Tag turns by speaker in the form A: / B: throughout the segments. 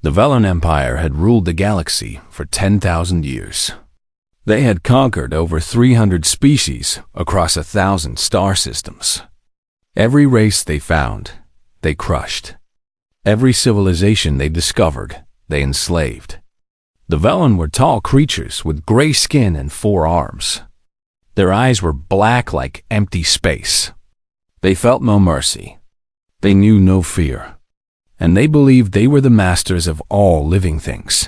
A: The Velen Empire had ruled the galaxy for 10,000 years. They had conquered over 300 species across 1,000 star systems. Every race they found, they crushed. Every civilization they discovered, they enslaved. The Velen were tall creatures with gray skin and 4 arms. Their eyes were black like empty space. They felt no mercy. They knew no fear. And they believed they were the masters of all living things.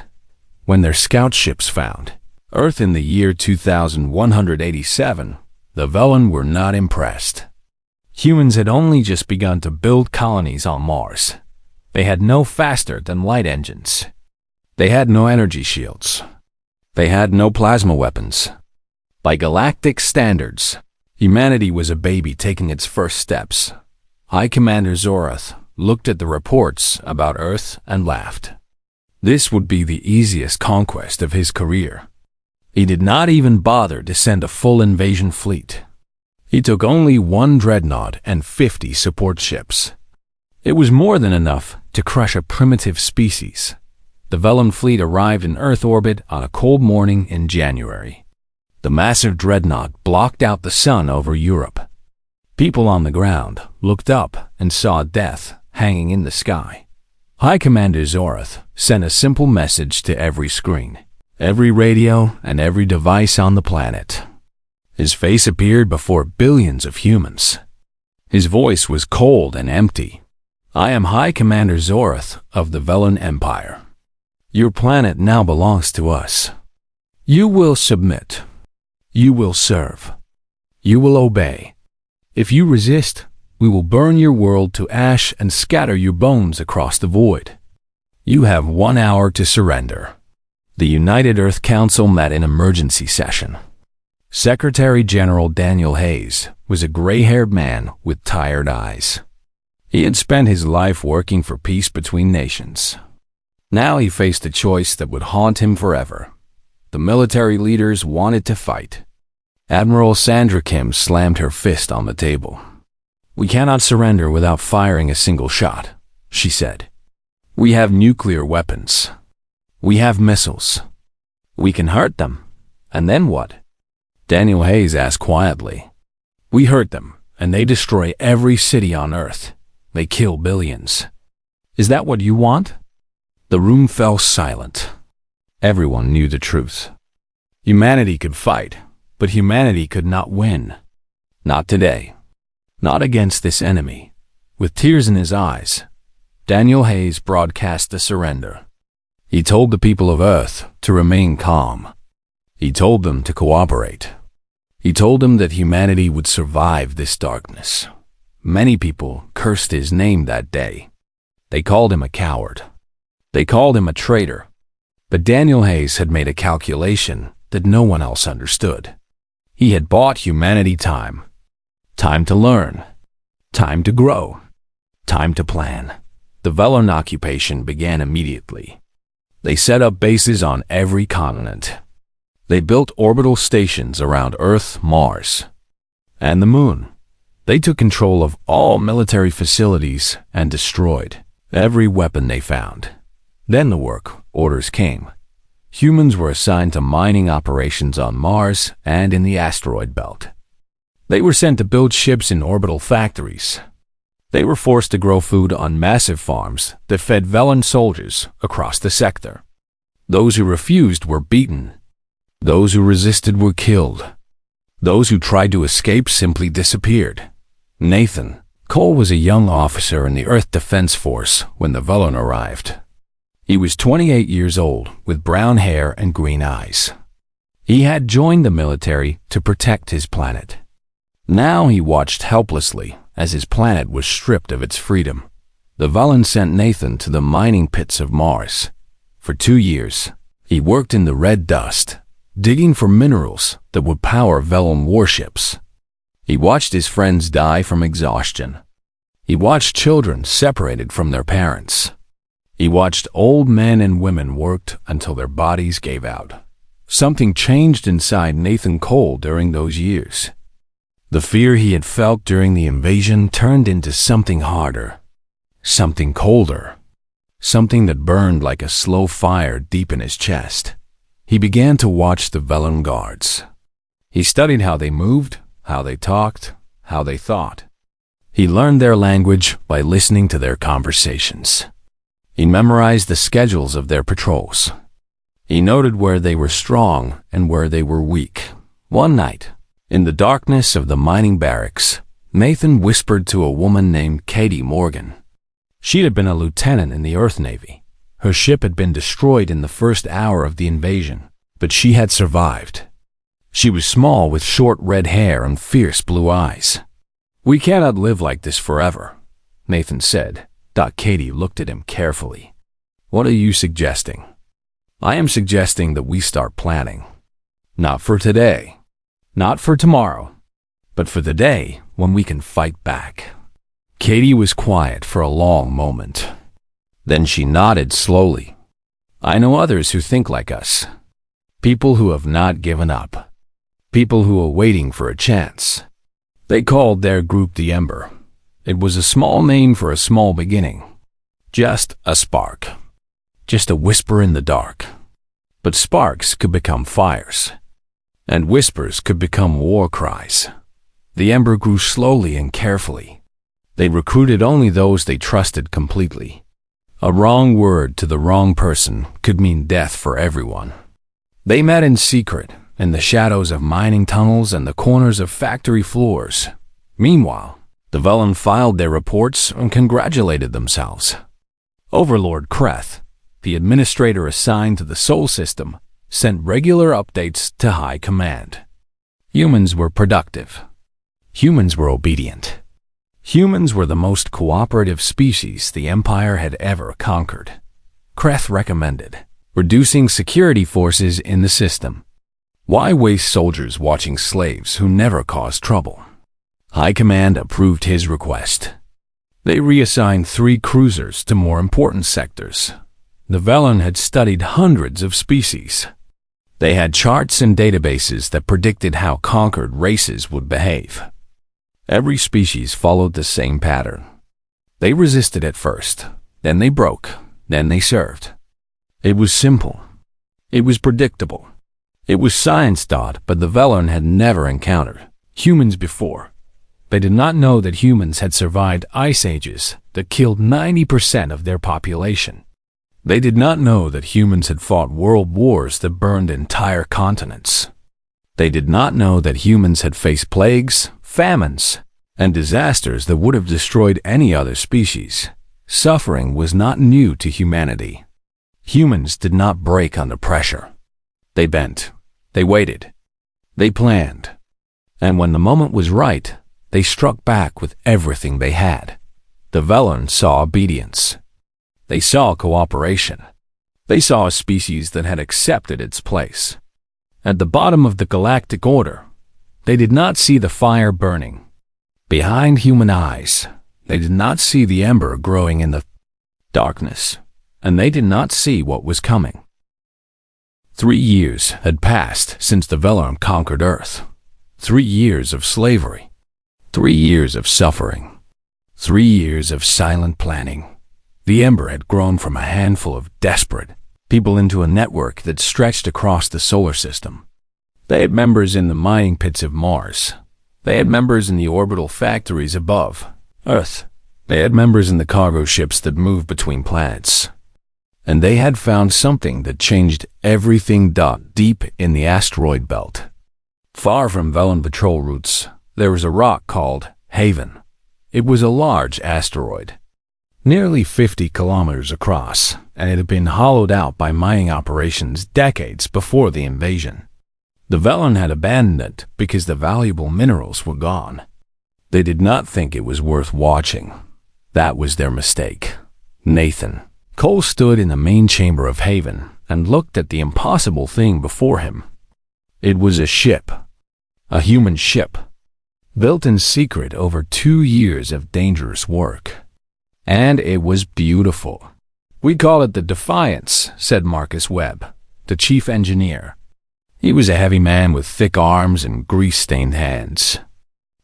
A: When their scout ships found Earth in the year 2187, the Velen were not impressed. Humans had only just begun to build colonies on Mars. They had no faster-than-light engines. They had no energy shields. They had no plasma weapons. By galactic standards, humanity was a baby taking its first steps. High Commander Zorath looked at the reports about Earth and laughed. This would be the easiest conquest of his career. He did not even bother to send a full invasion fleet. He took only 1 dreadnought and 50 support ships. It was more than enough to crush a primitive species. The Velen fleet arrived in Earth orbit on a cold morning in January. The massive dreadnought blocked out the sun over Europe. People on the ground looked up and saw death hanging in the sky. High Commander Zorath sent a simple message to every screen, every radio, and every device on the planet. His face appeared before billions of humans. His voice was cold and empty. I am High Commander Zorath of the Velen Empire. Your planet now belongs to us. You will submit. You will serve. You will obey. If you resist, we will burn your world to ash and scatter your bones across the void. You have 1 hour to surrender. The United Earth Council met in emergency session. Secretary General Daniel Hayes was a gray-haired man with tired eyes. He had spent his life working for peace between nations. Now he faced a choice that would haunt him forever. The military leaders wanted to fight. Admiral Sandra Kim slammed her fist on the table. We cannot surrender without firing a single shot, she said. We have nuclear weapons. We have missiles. We can hurt them. And then what? Daniel Hayes asked quietly. We hurt them, and they destroy every city on Earth. They kill billions. Is that what you want? The room fell silent. Everyone knew the truth. Humanity could fight, but humanity could not win. Not today. Not against this enemy. With tears in his eyes, Daniel Hayes broadcast the surrender. He told the people of Earth to remain calm. He told them to cooperate. He told them that humanity would survive this darkness. Many people cursed his name that day. They called him a coward. They called him a traitor. But Daniel Hayes had made a calculation that no one else understood. He had bought humanity time. Time to learn. Time to grow. Time to plan. The Velen occupation began immediately. They set up bases on every continent. They built orbital stations around Earth, Mars, and the Moon. They took control of all military facilities and destroyed every weapon they found. Then the work orders came. Humans were assigned to mining operations on Mars and in the asteroid belt. They were sent to build ships in orbital factories. They were forced to grow food on massive farms that fed Velen soldiers across the sector. Those who refused were beaten. Those who resisted were killed. Those who tried to escape simply disappeared. Nathan Cole was a young officer in the Earth Defense Force when the Velen arrived. He was 28 years old with brown hair and green eyes. He had joined the military to protect his planet. Now he watched helplessly as his planet was stripped of its freedom. The Velen sent Nathan to the mining pits of Mars. For 2 years, he worked in the red dust, digging for minerals that would power Velen warships. He watched his friends die from exhaustion. He watched children separated from their parents. He watched old men and women worked until their bodies gave out. Something changed inside Nathan Cole during those years. The fear he had felt during the invasion turned into something harder, something colder, something that burned like a slow fire deep in his chest. He began to watch the Velen guards. He studied how they moved, how they talked, how they thought. He learned their language by listening to their conversations. He memorized the schedules of their patrols. He noted where they were strong and where they were weak. One night, in the darkness of the mining barracks, Nathan whispered to a woman named Katie Morgan. She had been a lieutenant in the Earth Navy. Her ship had been destroyed in the first hour of the invasion, but she had survived. She was small with short red hair and fierce blue eyes. "We cannot live like this forever," Nathan said. Katie looked at him carefully. "What are you suggesting?" "I am suggesting that we start planning. Not for today, not for tomorrow, but for the day when we can fight back." Katie was quiet for a long moment. Then she nodded slowly. "I know others who think like us. People who have not given up. People who are waiting for a chance." They called their group the Ember. It was a small name for a small beginning. Just a spark. Just a whisper in the dark. But sparks could become fires. And whispers could become war cries. The Ember grew slowly and carefully. They recruited only those they trusted completely. A wrong word to the wrong person could mean death for everyone. They met in secret, in the shadows of mining tunnels and the corners of factory floors. Meanwhile, the Velen filed their reports and congratulated themselves. Overlord Kreth, the administrator assigned to the Sol system, sent regular updates to High Command. Humans were productive. Humans were obedient. Humans were the most cooperative species the Empire had ever conquered. Kreth recommended reducing security forces in the system. Why waste soldiers watching slaves who never caused trouble? High Command approved his request. They reassigned 3 cruisers to more important sectors. The Velen had studied hundreds of species. They had charts and databases that predicted how conquered races would behave. Every species followed the same pattern. They resisted at first, then they broke, then they served. It was simple. It was predictable. It was science-taught, but the Velen had never encountered humans before. They did not know that humans had survived ice ages that killed 90% of their population. They did not know that humans had fought world wars that burned entire continents. They did not know that humans had faced plagues, famines, and disasters that would have destroyed any other species. Suffering was not new to humanity. Humans did not break under pressure. They bent. They waited. They planned. And when the moment was right, they struck back with everything they had. The Velen saw obedience. They saw cooperation. They saw a species that had accepted its place. At the bottom of the galactic order, they did not see the fire burning. Behind human eyes, they did not see the ember growing in the darkness, and they did not see what was coming. 3 years had passed since the Velen conquered Earth. 3 years of slavery. 3 years of suffering. 3 years of silent planning. The Ember had grown from a handful of desperate people into a network that stretched across the solar system. They had members in the mining pits of Mars. They had members in the orbital factories above Earth. They had members in the cargo ships that moved between planets. And they had found something that changed everything. Deep in the asteroid belt, far from Velen patrol routes, there was a rock called Haven. It was a large asteroid, nearly 50 kilometers across, and it had been hollowed out by mining operations decades before the invasion. The Velen had abandoned it because the valuable minerals were gone. They did not think it was worth watching. That was their mistake. Nathan Cole stood in the main chamber of Haven and looked at the impossible thing before him. It was a ship, a human ship, built in secret over 2 years of dangerous work. And it was beautiful. "We call it the Defiance," said Marcus Webb, the chief engineer. He was a heavy man with thick arms and grease-stained hands.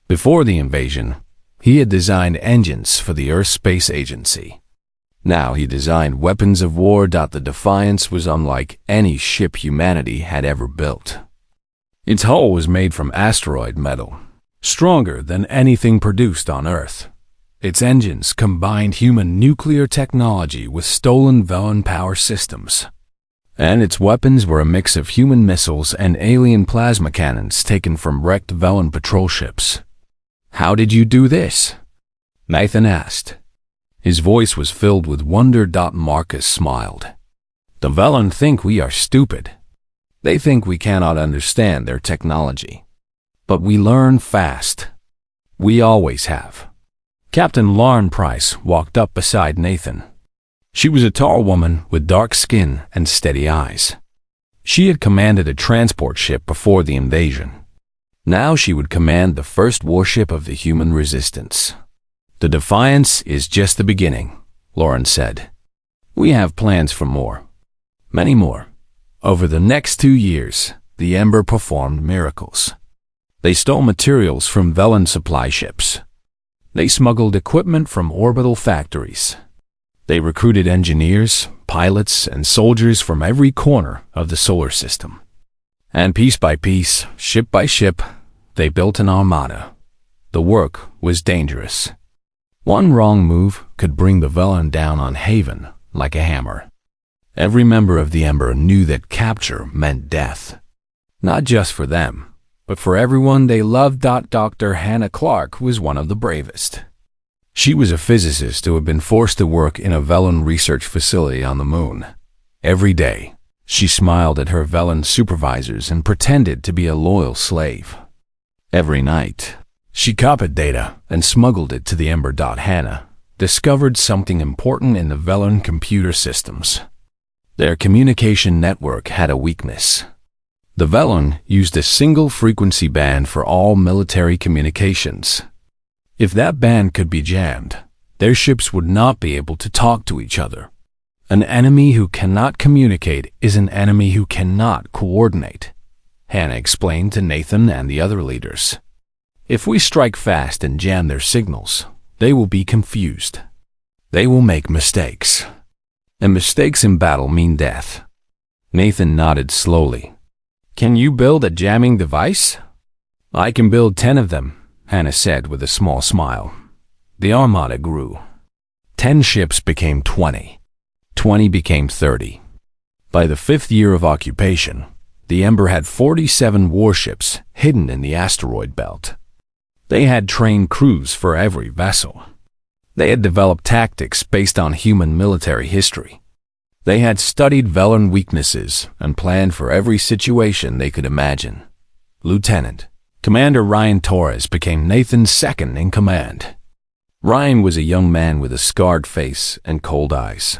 A: Before the invasion, he had designed engines for the Earth Space Agency. Now he designed weapons of war. The Defiance was unlike any ship humanity had ever built. Its hull was made from asteroid metal, stronger than anything produced on Earth. Its engines combined human nuclear technology with stolen Velen power systems. And its weapons were a mix of human missiles and alien plasma cannons taken from wrecked Velen patrol ships. "How did you do this?" Nathan asked. His voice was filled with wonder. Marcus smiled. "The Velen think we are stupid. They think we cannot understand their technology. But we learn fast. We always have." Captain Lauren Price walked up beside Nathan. She was a tall woman with dark skin and steady eyes. She had commanded a transport ship before the invasion. Now she would command the first warship of the human resistance. "The Defiance is just the beginning," Lauren said. "We have plans for more. Many more." Over the next 2 years, the Ember performed miracles. They stole materials from Velen supply ships. They smuggled equipment from orbital factories. They recruited engineers, pilots, and soldiers from every corner of the solar system. And piece by piece, ship by ship, they built an armada. The work was dangerous. One wrong move could bring the Velen down on Haven like a hammer. Every member of the Ember knew that capture meant death. Not just for them, but for everyone they loved. Dr. Hannah Clark was one of the bravest. She was a physicist who had been forced to work in a Velen research facility on the moon. Every day, she smiled at her Velen supervisors and pretended to be a loyal slave. Every night, she copied data and smuggled it to the Ember. Hannah discovered something important in the Velen computer systems. Their communication network had a weakness. The Velen used a single frequency band for all military communications. If that band could be jammed, their ships would not be able to talk to each other. An enemy who cannot communicate is an enemy who cannot coordinate, Hannah explained to Nathan and the other leaders. If we strike fast and jam their signals, they will be confused. They will make mistakes. And mistakes in battle mean death. Nathan nodded slowly. "Can you build a jamming device?" "I can build 10 of them," Hannah said with a small smile. The Armada grew. 10 ships became 20. 20 became 30. By the 5th year of occupation, the Ember had 47 warships hidden in the asteroid belt. They had trained crews for every vessel. They had developed tactics based on human military history. They had studied Velen weaknesses and planned for every situation they could imagine. Lieutenant Commander Ryan Torres became Nathan's second in command. Ryan was a young man with a scarred face and cold eyes.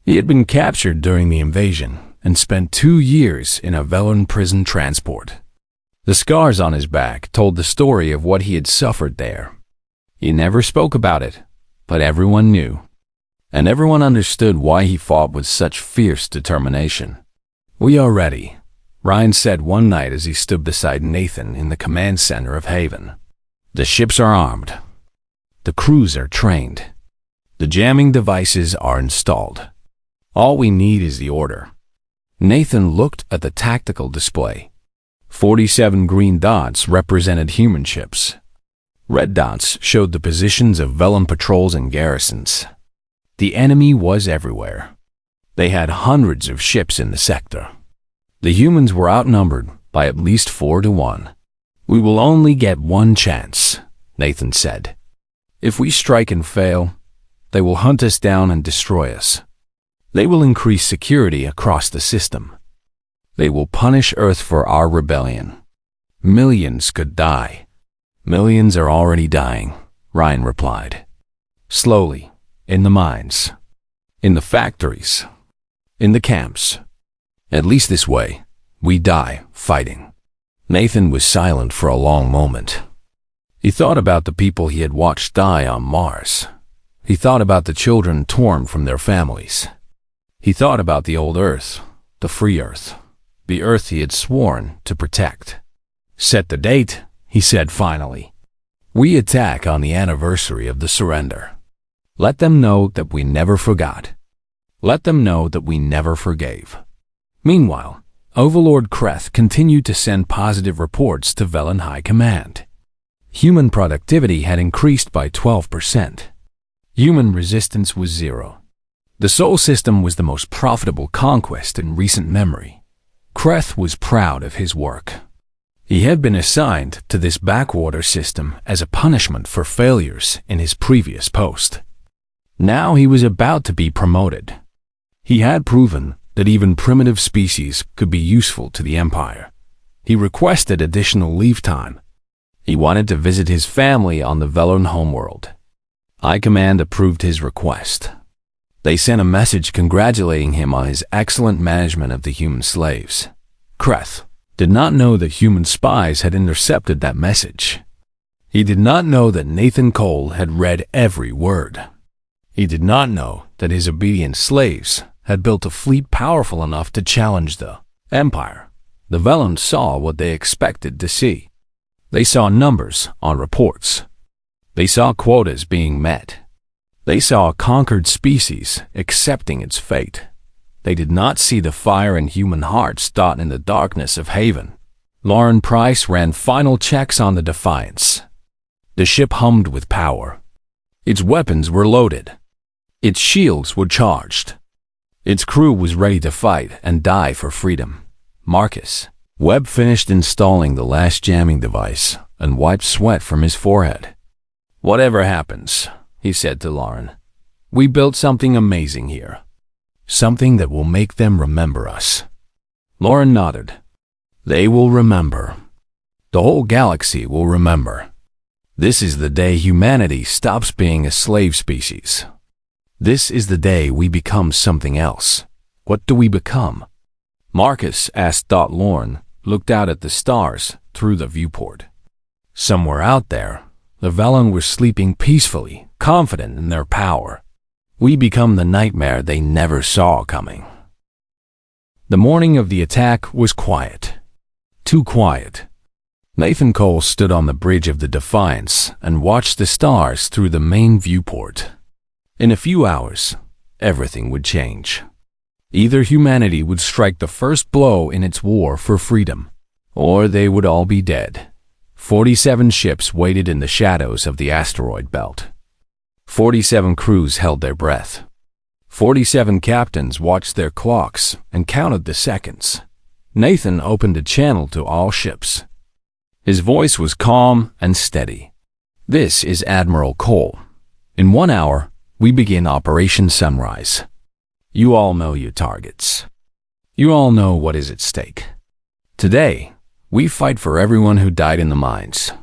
A: He had been captured during the invasion and spent 2 years in a Velen prison transport. The scars on his back told the story of what he had suffered there. He never spoke about it, but everyone knew. And everyone understood why he fought with such fierce determination. "We are ready," Ryan said one night as he stood beside Nathan in the command center of Haven. "The ships are armed. The crews are trained. The jamming devices are installed. All we need is the order." Nathan looked at the tactical display. 47 green dots represented human ships. Red dots showed the positions of Velen patrols and garrisons. The enemy was everywhere. They had hundreds of ships in the sector. The humans were outnumbered by at least 4 to 1. "We will only get one chance," Nathan said. "If we strike and fail, they will hunt us down and destroy us. They will increase security across the system. They will punish Earth for our rebellion. Millions could die." "Millions are already dying," Ryan replied. "Slowly, in the mines, in the factories, in the camps. At least this way, we die fighting." Nathan was silent for a long moment. He thought about the people he had watched die on Mars. He thought about the children torn from their families. He thought about the old Earth, the free Earth, the Earth he had sworn to protect. "Set the date," he said finally. "We attack on the anniversary of the surrender." Let them know that we never forgot. Let them know that we never forgave. Meanwhile, Overlord Kreth continued to send positive reports to Velen High Command. Human productivity had increased by 12%. Human resistance was 0. The Sol system was the most profitable conquest in recent memory. Kreth was proud of his work. He had been assigned to this backwater system as a punishment for failures in his previous post. Now he was about to be promoted. He had proven that even primitive species could be useful to the Empire. He requested additional leave time. He wanted to visit his family on the Velen homeworld. High Command approved his request. They sent a message congratulating him on his excellent management of the human slaves. Kreth did not know that human spies had intercepted that message. He did not know that Nathan Cole had read every word. He did not know that his obedient slaves had built a fleet powerful enough to challenge the Empire. The Velen saw what they expected to see. They saw numbers on reports. They saw quotas being met. They saw a conquered species accepting its fate. They did not see the fire in human hearts dot in the darkness of Haven. Lauren Price ran final checks on the Defiance. The ship hummed with power. Its weapons were loaded. Its shields were charged. Its crew was ready to fight and die for freedom. Marcus Webb finished installing the last jamming device and wiped sweat from his forehead. "Whatever happens," he said to Lauren, "we built something amazing here. Something that will make them remember us." Lauren nodded. "They will remember. The whole galaxy will remember. This is the day humanity stops being a slave species. This is the day we become something else. What do we become?" Marcus asked. Lauren looked out at the stars through the viewport. Somewhere out there, the Velen were sleeping peacefully, confident in their power. We become the nightmare they never saw coming. The morning of the attack was quiet. Too quiet. Nathan Cole stood on the bridge of the Defiance and watched the stars through the main viewport. In a few hours, everything would change. Either humanity would strike the first blow in its war for freedom, or they would all be dead. 47 ships waited in the shadows of the asteroid belt. 47 crews held their breath. 47 captains watched their clocks and counted the seconds. Nathan opened a channel to all ships. His voice was calm and steady. "This is Admiral Cole. In 1 hour, we begin Operation Sunrise. You all know your targets. You all know what is at stake. Today, we fight for everyone who died in the mines.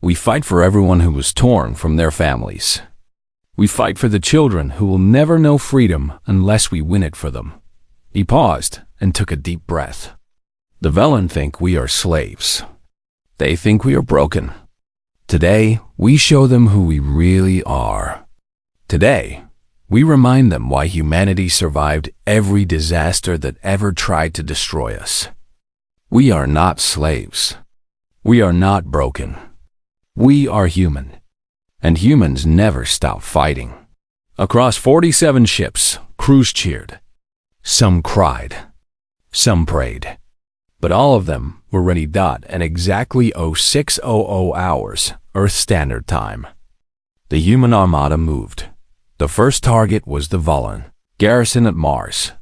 A: We fight for everyone who was torn from their families. We fight for the children who will never know freedom unless we win it for them." He paused and took a deep breath. "The Velen think we are slaves. They think we are broken. Today, we show them who we really are. Today, we remind them why humanity survived every disaster that ever tried to destroy us. We are not slaves. We are not broken. We are human. And humans never stop fighting." Across 47 ships, crews cheered. Some cried. Some prayed. But all of them were ready at exactly 0600 hours, Earth Standard Time. The human armada moved. The first target was the Velen garrison at Mars.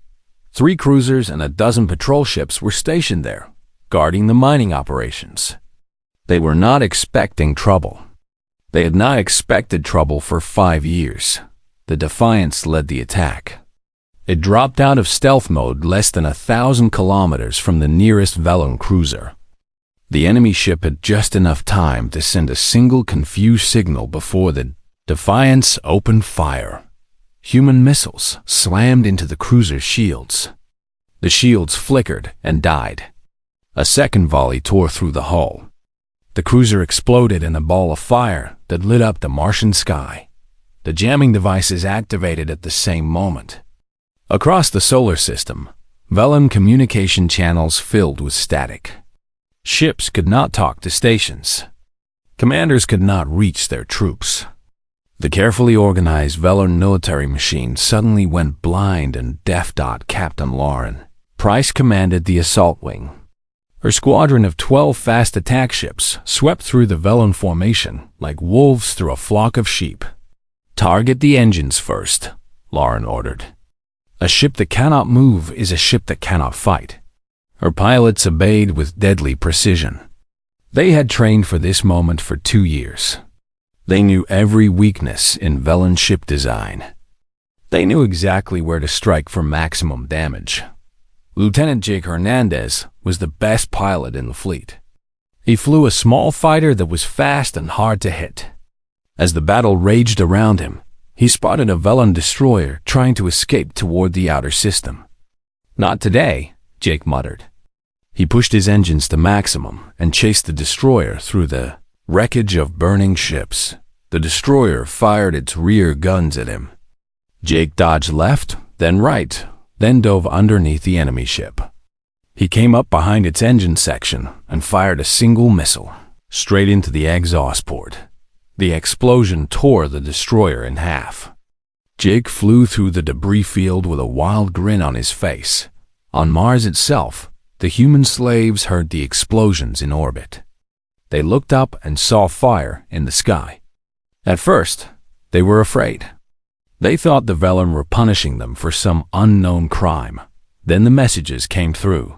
A: 3 cruisers and a dozen patrol ships were stationed there, guarding the mining operations. They were not expecting trouble. They had not expected trouble for 5 years. The Defiance led the attack. It dropped out of stealth mode less than 1,000 kilometers from the nearest Velen cruiser. The enemy ship had just enough time to send a single confused signal before the Defiance opened fire. Human missiles slammed into the cruiser's shields. The shields flickered and died. A second volley tore through the hull. The cruiser exploded in a ball of fire that lit up the Martian sky. The jamming devices activated at the same moment. Across the solar system, Velen communication channels filled with static. Ships could not talk to stations. Commanders could not reach their troops. The carefully organized Velan military machine suddenly went blind and deaf. Captain Lauren Price commanded the assault wing. Her squadron of 12 fast attack ships swept through the Velan formation like wolves through a flock of sheep. "Target the engines first," Lauren ordered. "A ship that cannot move is a ship that cannot fight." Her pilots obeyed with deadly precision. They had trained for this moment for 2 years. They knew every weakness in Velan ship design. They knew exactly where to strike for maximum damage. Lieutenant Jake Hernandez was the best pilot in the fleet. He flew a small fighter that was fast and hard to hit. As the battle raged around him, he spotted a Velan destroyer trying to escape toward the outer system. "Not today," Jake muttered. He pushed his engines to maximum and chased the destroyer through the wreckage of burning ships. The destroyer fired its rear guns at him. Jake dodged left, then right, then dove underneath the enemy ship. He came up behind its engine section and fired a single missile, straight into the exhaust port. The explosion tore the destroyer in half. Jake flew through the debris field with a wild grin on his face. On Mars itself, the human slaves heard the explosions in orbit. They looked up and saw fire in the sky. At first, they were afraid. They thought the Velan were punishing them for some unknown crime. Then the messages came through.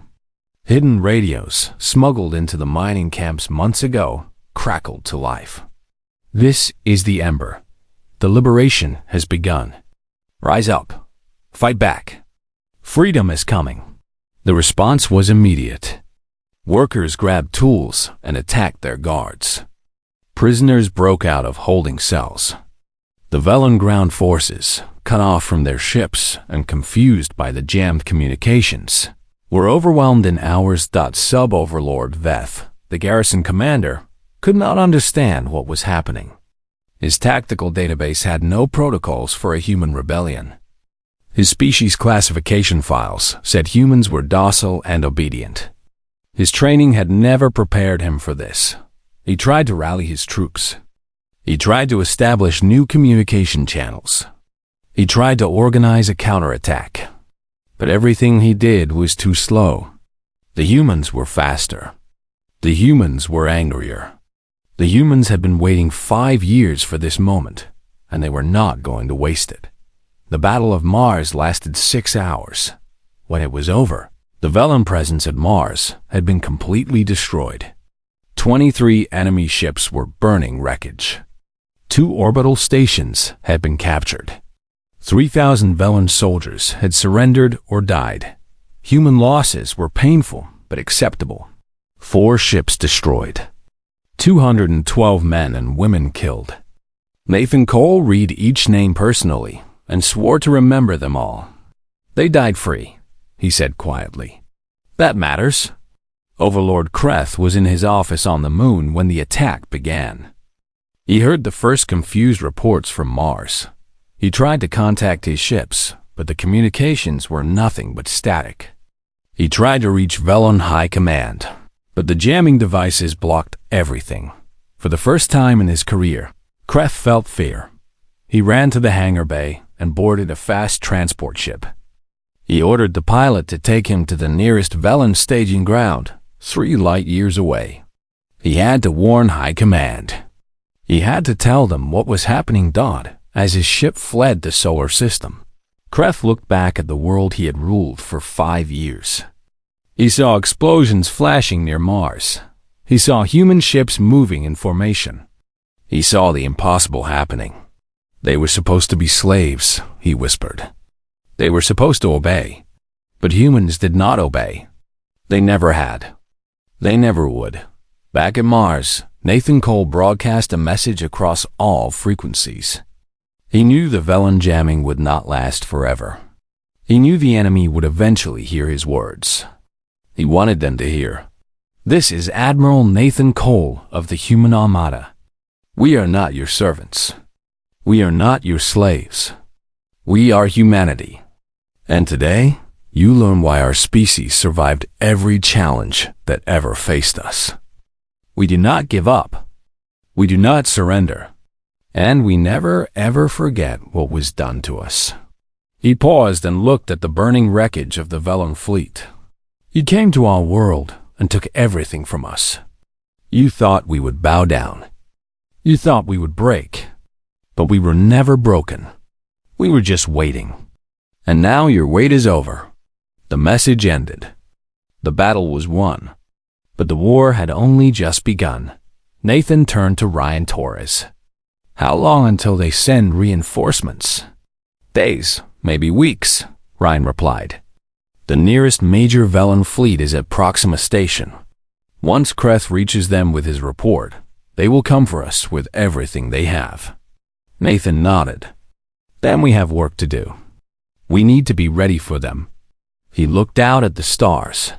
A: Hidden radios, smuggled into the mining camps months ago, crackled to life. "This is the Ember. The liberation has begun. Rise up. Fight back. Freedom is coming." The response was immediate. Workers grabbed tools and attacked their guards. Prisoners broke out of holding cells. The Velan ground forces, cut off from their ships and confused by the jammed communications, were overwhelmed in hours. Sub-Overlord Veth, the garrison commander, could not understand what was happening. His tactical database had no protocols for a human rebellion. His species classification files said humans were docile and obedient. His training had never prepared him for this. He tried to rally his troops. He tried to establish new communication channels. He tried to organize a counterattack. But everything he did was too slow. The humans were faster. The humans were angrier. The humans had been waiting 5 years for this moment, and they were not going to waste it. The Battle of Mars lasted 6 hours. When it was over, the Velan presence at Mars had been completely destroyed. 23 enemy ships were burning wreckage. 2 orbital stations had been captured. 3,000 Velan soldiers had surrendered or died. Human losses were painful but acceptable. 4 ships destroyed. 212 men and women killed. Nathan Cole read each name personally and swore to remember them all. "They died free," he said quietly. "That matters." Overlord Kreth was in his office on the moon when the attack began. He heard the first confused reports from Mars. He tried to contact his ships, but the communications were nothing but static. He tried to reach Velan High Command, but the jamming devices blocked everything. For the first time in his career, Kreth felt fear. He ran to the hangar bay and boarded a fast transport ship. He ordered the pilot to take him to the nearest Velan staging ground, 3 light years away. He had to warn High Command. He had to tell them what was happening. As his ship fled the solar system, Kreth looked back at the world he had ruled for 5 years. He saw explosions flashing near Mars. He saw human ships moving in formation. He saw the impossible happening. They were supposed to be slaves, he whispered. They were supposed to obey. But humans did not obey. They never had. They never would. Back at Mars, Nathan Cole broadcast a message across all frequencies. He knew the Velan jamming would not last forever. He knew the enemy would eventually hear his words. He wanted them to hear, "This is Admiral Nathan Cole of the Human Armada. We are not your servants. We are not your slaves. We are humanity. And today, you learn why our species survived every challenge that ever faced us. We do not give up. We do not surrender. And we never ever forget what was done to us. He paused and looked at the burning wreckage of the Velen fleet. You came to our world and took everything from us. You thought we would bow down. You thought we would break. But we were never broken. We were just waiting. And now your wait is over. The message ended. The battle was won. But the war had only just begun. Nathan turned to Ryan Torres. How long until they send reinforcements? Days, maybe weeks, Ryan replied. The nearest major Velen fleet is at Proxima Station. Once Kreth reaches them with his report, they will come for us with everything they have. Nathan nodded. Then we have work to do. We need to be ready for them. He looked out at the stars.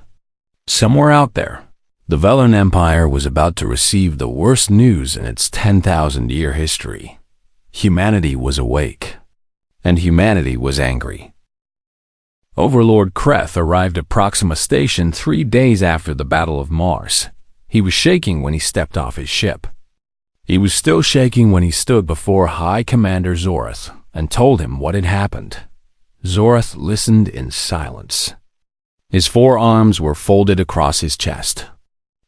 A: Somewhere out there, the Velen Empire was about to receive the worst news in its 10,000-year history. Humanity was awake, and humanity was angry. Overlord Kreth arrived at Proxima Station 3 days after the Battle of Mars. He was shaking when he stepped off his ship. He was still shaking when he stood before High Commander Zorath and told him what had happened. Zorath listened in silence. His forearms were folded across his chest.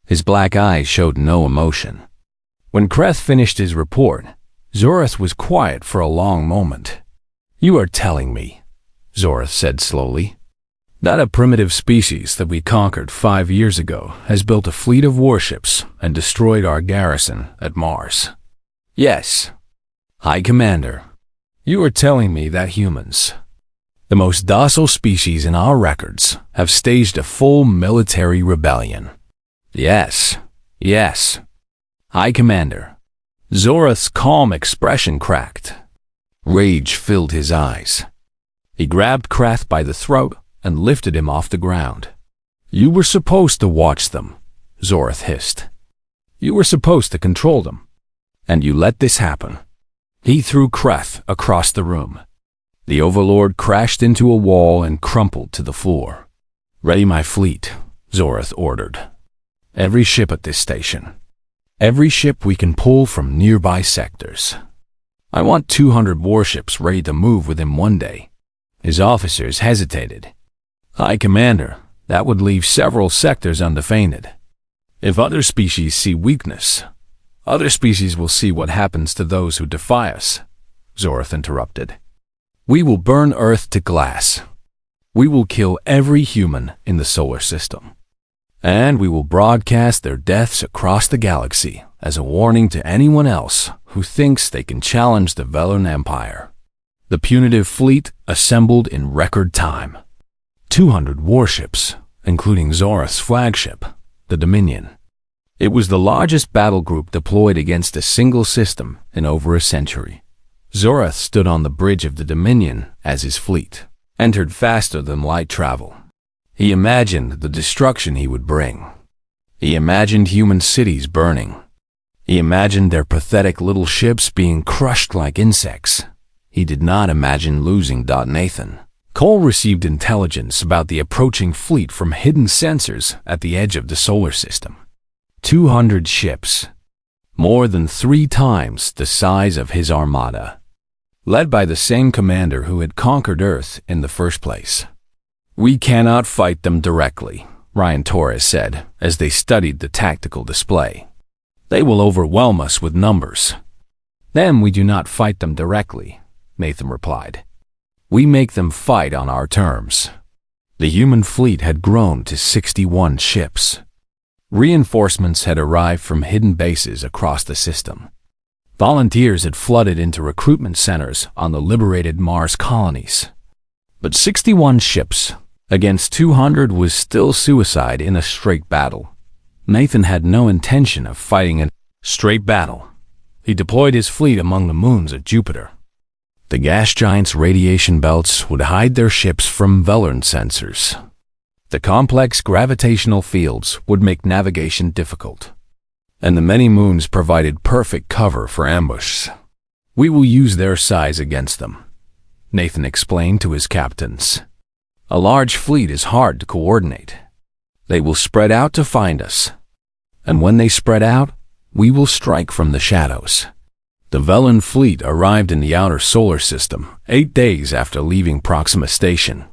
A: His black eyes showed no emotion. When Kreth finished his report, Zorath was quiet for a long moment. You are telling me, Zorath said slowly, that a primitive species that we conquered 5 years ago has built a fleet of warships and destroyed our garrison at Mars. Yes, High Commander, you are telling me that humans, the most docile species in our records, have staged a full military rebellion. Yes, yes. High Commander. Zorath's calm expression cracked. Rage filled his eyes. He grabbed Kreth by the throat and lifted him off the ground. You were supposed to watch them, Zorath hissed. You were supposed to control them. And you let this happen. He threw Kreth across the room. The Overlord crashed into a wall and crumpled to the floor. Ready my fleet, Zorath ordered. Every ship at this station. Every ship we can pull from nearby sectors. I want 200 warships ready to move within 1 day. His officers hesitated. High Commander, that would leave several sectors undefended. If other species see weakness, other species will see what happens to those who defy us, Zorath interrupted. We will burn Earth to glass. We will kill every human in the solar system. And we will broadcast their deaths across the galaxy as a warning to anyone else who thinks they can challenge the Velen Empire. The punitive fleet assembled in record time. 200 warships, including Zorath's flagship, the Dominion. It was the largest battle group deployed against a single system in over a century. Zorath stood on the bridge of the Dominion as his fleet entered faster than light travel. He imagined the destruction he would bring. He imagined human cities burning. He imagined their pathetic little ships being crushed like insects. He did not imagine losing Nathan. Cole received intelligence about the approaching fleet from hidden sensors at the edge of the solar system. 200 ships, more than 3 times the size of his Armada, led by the same commander who had conquered Earth in the first place. We cannot fight them directly, Ryan Torres said as they studied the tactical display. They will overwhelm us with numbers. Then we do not fight them directly, Nathan replied. We make them fight on our terms. The human fleet had grown to 61 ships. Reinforcements had arrived from hidden bases across the system. Volunteers had flooded into recruitment centers on the liberated Mars colonies. But 61 ships against 200 was still suicide in a straight battle. Nathan had no intention of fighting a straight battle. He deployed his fleet among the moons of Jupiter. The gas giants' radiation belts would hide their ships from Velen sensors. The complex gravitational fields would make navigation difficult, and the many moons provided perfect cover for ambush. We will use their size against them, Nathan explained to his captains. A large fleet is hard to coordinate. They will spread out to find us, and when they spread out, we will strike from the shadows. The Velen fleet arrived in the outer solar system 8 days after leaving Proxima Station.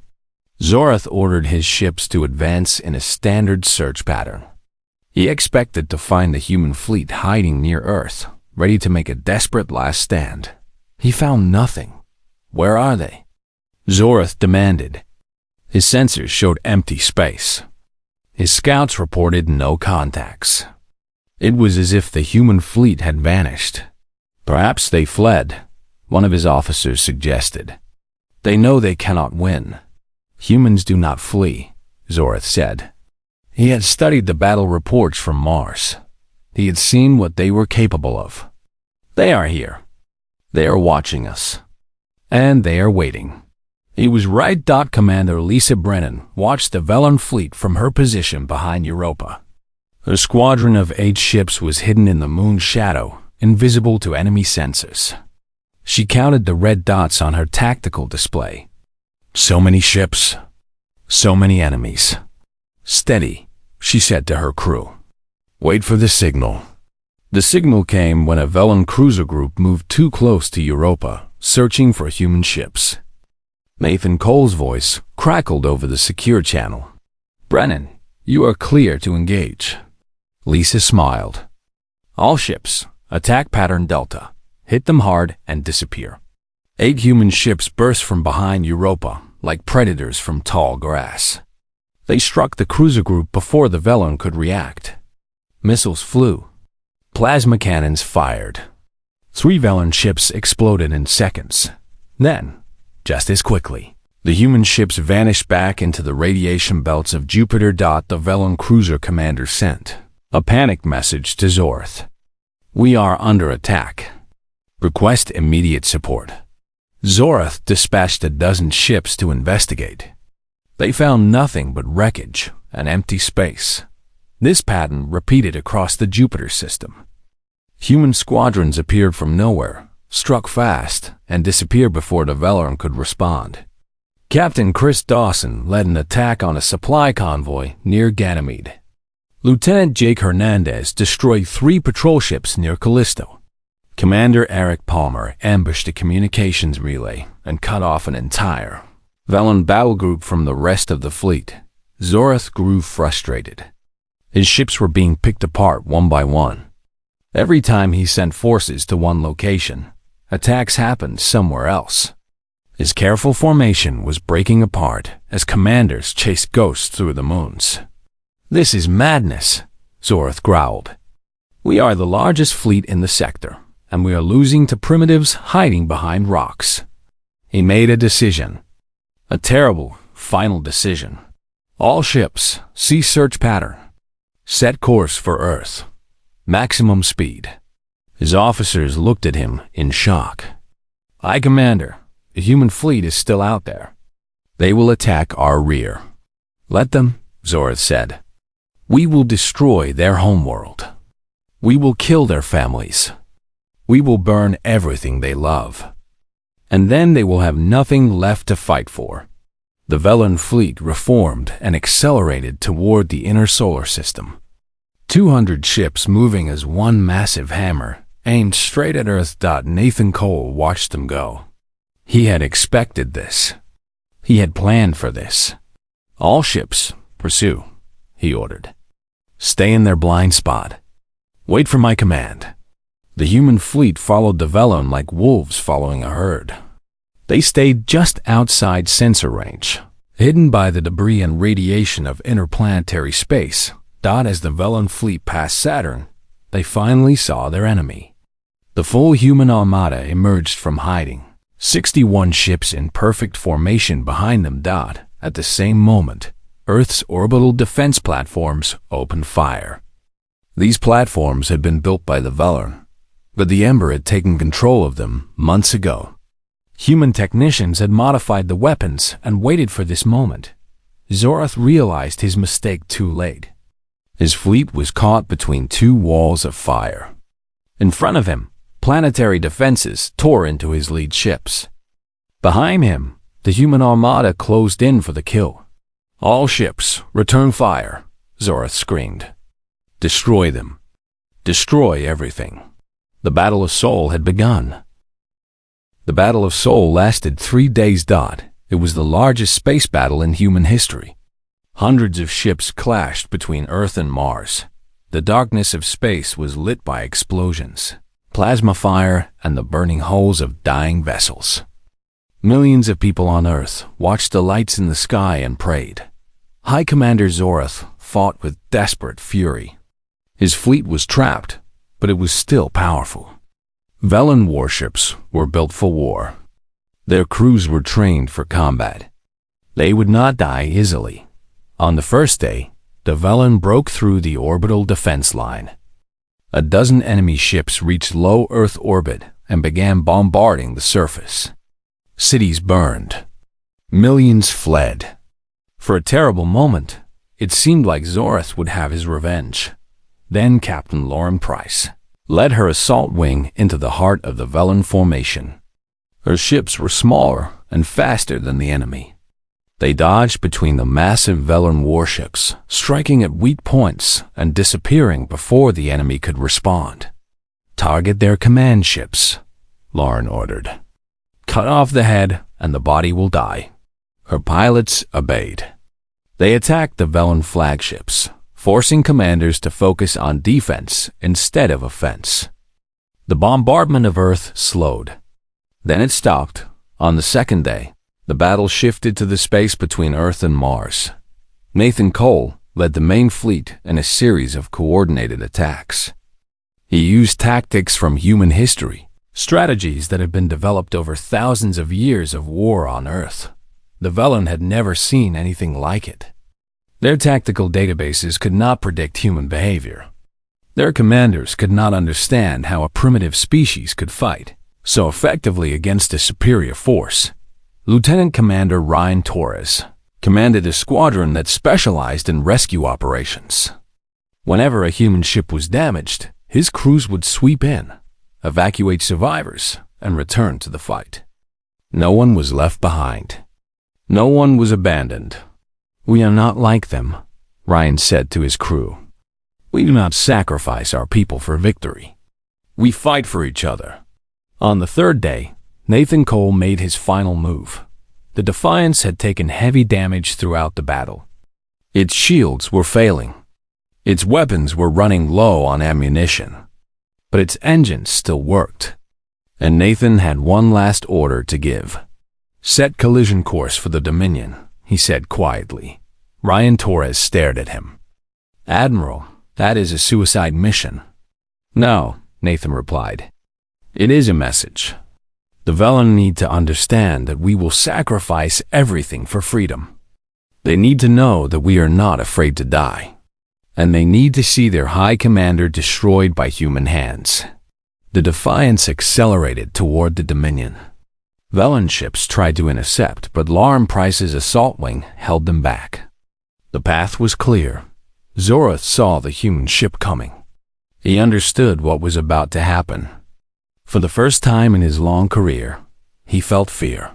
A: Zorath ordered his ships to advance in a standard search pattern. He expected to find the human fleet hiding near Earth, ready to make a desperate last stand. He found nothing. Where are they? Zorath demanded. His sensors showed empty space. His scouts reported no contacts. It was as if the human fleet had vanished. Perhaps they fled, one of his officers suggested. They know they cannot win. Humans do not flee, Zorath said. He had studied the battle reports from Mars. He had seen what they were capable of. They are here. They are watching us. And they are waiting. He was right. Commander Lisa Brennan watched the Velen fleet from her position behind Europa. Her squadron of 8 ships was hidden in the moon's shadow, invisible to enemy sensors. She counted the red dots on her tactical display. So many ships. So many enemies. Steady, she said to her crew. Wait for the signal. The signal came when a Velen cruiser group moved too close to Europa, searching for human ships. Nathan Cole's voice crackled over the secure channel. Brennan, you are clear to engage. Lisa smiled. All ships, attack pattern Delta. Hit them hard and disappear. 8 human ships burst from behind Europa, like predators from tall grass. They struck the cruiser group before the Velen could react. Missiles flew. Plasma cannons fired. 3 Velen ships exploded in seconds. Then, just as quickly, the human ships vanished back into the radiation belts of Jupiter. The Velen cruiser commander sent a panic message to Zorath. We are under attack. Request immediate support. Zorath dispatched a dozen ships to investigate. They found nothing but wreckage and empty space. This pattern repeated across the Jupiter system. Human squadrons appeared from nowhere, struck fast, and disappeared before the Velen could respond. Captain Chris Dawson led an attack on a supply convoy near Ganymede. Lieutenant Jake Hernandez destroyed 3 patrol ships near Callisto. Commander Eric Palmer ambushed a communications relay and cut off an entire Velen battle group from the rest of the fleet. Zorath grew frustrated. His ships were being picked apart one by one. Every time he sent forces to one location, attacks happened somewhere else. His careful formation was breaking apart as commanders chased ghosts through the moons. This is madness, Zorath growled. We are the largest fleet in the sector, and we are losing to primitives hiding behind rocks. He made a decision. A terrible, final decision. All ships, see search pattern. Set course for Earth. Maximum speed. His officers looked at him in shock. Aye, Commander. The human fleet is still out there. They will attack our rear. Let them, Zorath said. We will destroy their homeworld. We will kill their families. We will burn everything they love. And then they will have nothing left to fight for. The Velen fleet reformed and accelerated toward the inner solar system. 200 ships moving as one massive hammer, aimed straight at Earth. Nathan Cole watched them go. He had expected this. He had planned for this. All ships, pursue, he ordered. Stay in their blind spot. Wait for my command. The human fleet followed the Velen like wolves following a herd. They stayed just outside sensor range, hidden by the debris and radiation of interplanetary space. As the Velen fleet passed Saturn, they finally saw their enemy. The full human armada emerged from hiding, 61 ships in perfect formation behind them. At the same moment, Earth's orbital defense platforms opened fire. These platforms had been built by the Velen, but the Ember had taken control of them months ago. Human technicians had modified the weapons and waited for this moment. Zorath realized his mistake too late. His fleet was caught between 2 walls of fire. In front of him, planetary defenses tore into his lead ships. Behind him, the human armada closed in for the kill. All ships, return fire, Zorath screamed. Destroy them. Destroy everything. The Battle of Seoul had begun. The Battle of Seoul lasted 3 days. It was the largest space battle in human history. Hundreds of ships clashed between Earth and Mars. The darkness of space was lit by explosions, plasma fire, and the burning hulls of dying vessels. Millions of people on Earth watched the lights in the sky and prayed. High Commander Zorath fought with desperate fury. His fleet was trapped, but it was still powerful. Velen warships were built for war. Their crews were trained for combat. They would not die easily. On the first day, the Velen broke through the orbital defense line. A dozen enemy ships reached low Earth orbit and began bombarding the surface. Cities burned. Millions fled. For a terrible moment, it seemed like Zorath would have his revenge. Then Captain Lauren Price led her assault wing into the heart of the Velen formation. Her ships were smaller and faster than the enemy. They dodged between the massive Velen warships, striking at weak points and disappearing before the enemy could respond. "Target their command ships," Lauren ordered. "Cut off the head and the body will die." Her pilots obeyed. They attacked the Velen flagships, forcing commanders to focus on defense instead of offense. The bombardment of Earth slowed. Then it stopped. On the second day, the battle shifted to the space between Earth and Mars. Nathan Cole led the main fleet in a series of coordinated attacks. He used tactics from human history, strategies that had been developed over thousands of years of war on Earth. The Velen had never seen anything like it. Their tactical databases could not predict human behavior. Their commanders could not understand how a primitive species could fight so effectively against a superior force. Lieutenant Commander Ryan Torres commanded a squadron that specialized in rescue operations. Whenever a human ship was damaged, his crews would sweep in, evacuate survivors, and return to the fight. No one was left behind. No one was abandoned. "We are not like them," Ryan said to his crew. "We do not sacrifice our people for victory. We fight for each other." On the third day, Nathan Cole made his final move. The Defiance had taken heavy damage throughout the battle. Its shields were failing. Its weapons were running low on ammunition. But its engines still worked. And Nathan had one last order to give. "Set collision course for the Dominion," he said quietly. Ryan Torres stared at him. "Admiral, that is a suicide mission." "No," Nathan replied. "It is a message. The Velen need to understand that we will sacrifice everything for freedom. They need to know that we are not afraid to die. And they need to see their High Commander destroyed by human hands." The Defiance accelerated toward the Dominion. Velen ships tried to intercept, but Lauren Price's assault wing held them back. The path was clear. Zorath saw the human ship coming. He understood what was about to happen. For the first time in his long career, he felt fear.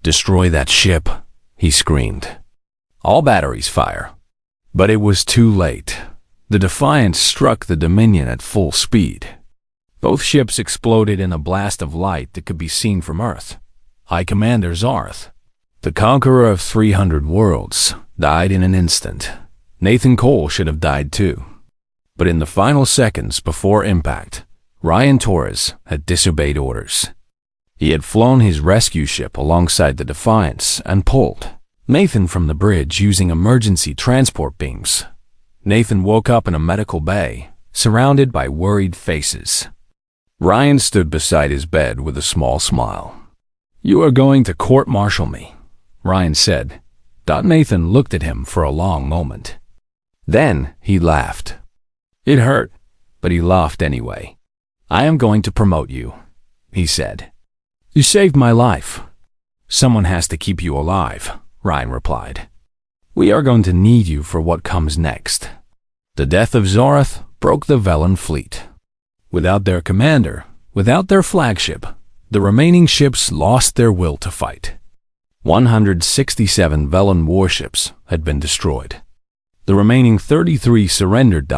A: "Destroy that ship," he screamed. "All batteries fire." But it was too late. The Defiance struck the Dominion at full speed. Both ships exploded in a blast of light that could be seen from Earth. High Commander Zorath, the conqueror of 300 worlds, died in an instant. Nathan Cole should have died too. But in the final seconds before impact, Ryan Torres had disobeyed orders. He had flown his rescue ship alongside the Defiance and pulled Nathan from the bridge using emergency transport beams. Nathan woke up in a medical bay, surrounded by worried faces. Ryan stood beside his bed with a small smile. "You are going to court-martial me," Ryan said. Nathan looked at him for a long moment. Then he laughed. It hurt, but he laughed anyway. "I am going to promote you," he said. "You saved my life." "Someone has to keep you alive," Ryan replied. "We are going to need you for what comes next." The death of Zorath broke the Velen fleet. Without their commander, without their flagship, the remaining ships lost their will to fight. 167 Velen warships had been destroyed. The remaining 33 surrendered.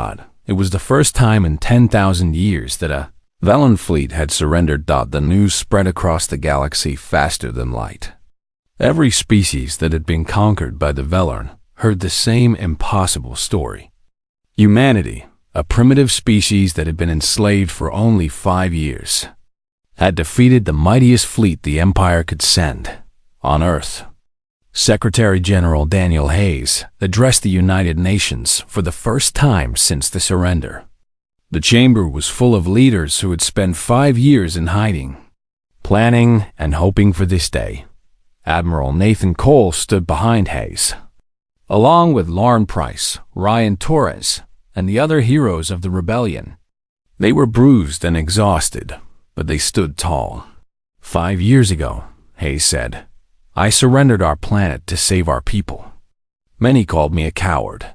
A: It was the first time in 10,000 years that a Velen fleet had surrendered. The news spread across the galaxy faster than light. Every species that had been conquered by the Velen heard the same impossible story. Humanity, a primitive species that had been enslaved for only 5 years, had defeated the mightiest fleet the Empire could send on Earth. Secretary General Daniel Hayes addressed the United Nations for the first time since the surrender. The chamber was full of leaders who had spent 5 years in hiding, planning and hoping for this day. Admiral Nathan Cole stood behind Hayes, along with Lauren Price, Ryan Torres, and the other heroes of the rebellion. They were bruised and exhausted, but they stood tall. 5 years ago, Hayes said, I surrendered our planet to save our people. Many called me a coward.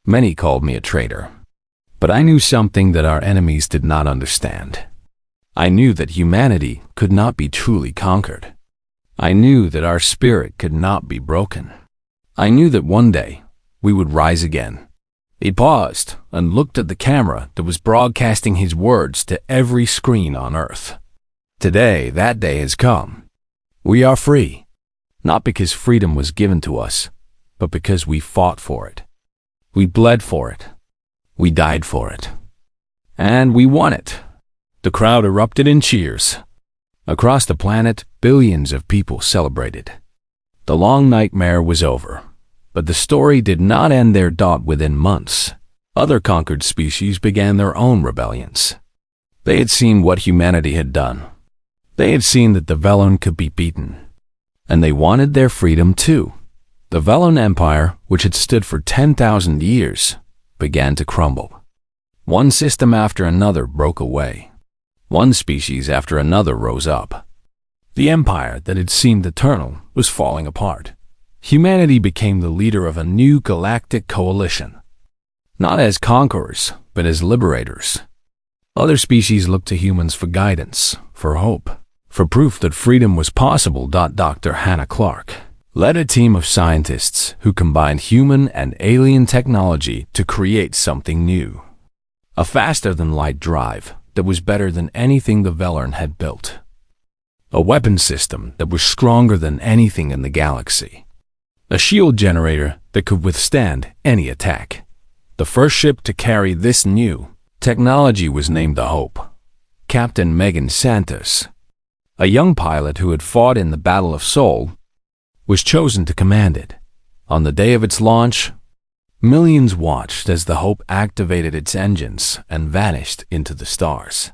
A: Many called me a traitor. But I knew something that our enemies did not understand. I knew that humanity could not be truly conquered. I knew that our spirit could not be broken. I knew that one day we would rise again. He paused and looked at the camera that was broadcasting his words to every screen on Earth. Today, that day has come. We are free. Not because freedom was given to us, but because we fought for it. We bled for it. We died for it. And we won it. The crowd erupted in cheers. Across the planet, billions of people celebrated. The long nightmare was over, but the story did not end there. Within months, other conquered species began their own rebellions. They had seen what humanity had done. They had seen that the Velen could be beaten. And they wanted their freedom too. The Velen Empire, which had stood for 10,000 years, began to crumble. One system after another broke away. One species after another rose up. The empire that had seemed eternal was falling apart. Humanity became the leader of a new galactic coalition. Not as conquerors, but as liberators. Other species looked to humans for guidance, for hope, for proof that freedom was possible. Dr. Hannah Clark led a team of scientists who combined human and alien technology to create something new. A faster-than-light drive that was better than anything the Velen had built. A weapon system that was stronger than anything in the galaxy. A shield generator that could withstand any attack. The first ship to carry this new technology was named the Hope. Captain Megan Santos, a young pilot who had fought in the Battle of Seoul, was chosen to command it. On the day of its launch, millions watched as the Hope activated its engines and vanished into the stars.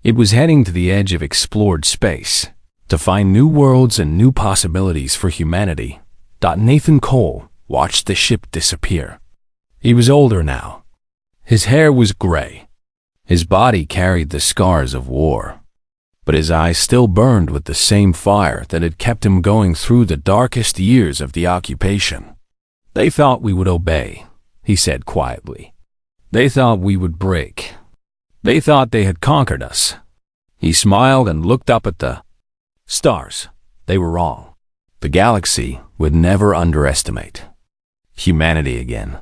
A: It was heading to the edge of explored space to find new worlds and new possibilities for humanity. Nathan Cole watched the ship disappear. He was older now. His hair was gray. His body carried the scars of war. But his eyes still burned with the same fire that had kept him going through the darkest years of the occupation. They thought we would obey, he said quietly. They thought we would break. They thought they had conquered us. He smiled and looked up at the stars. They were wrong. The galaxy would never underestimate humanity again.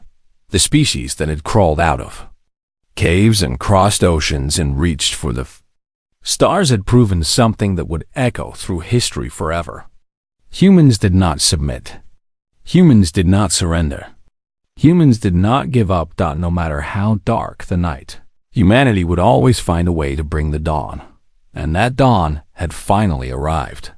A: The species that had crawled out of caves and crossed oceans and reached for the stars had proven something that would echo through history forever. Humans did not submit. Humans did not surrender. Humans did not give up. No matter how dark the night, humanity would always find a way to bring the dawn. And that dawn had finally arrived.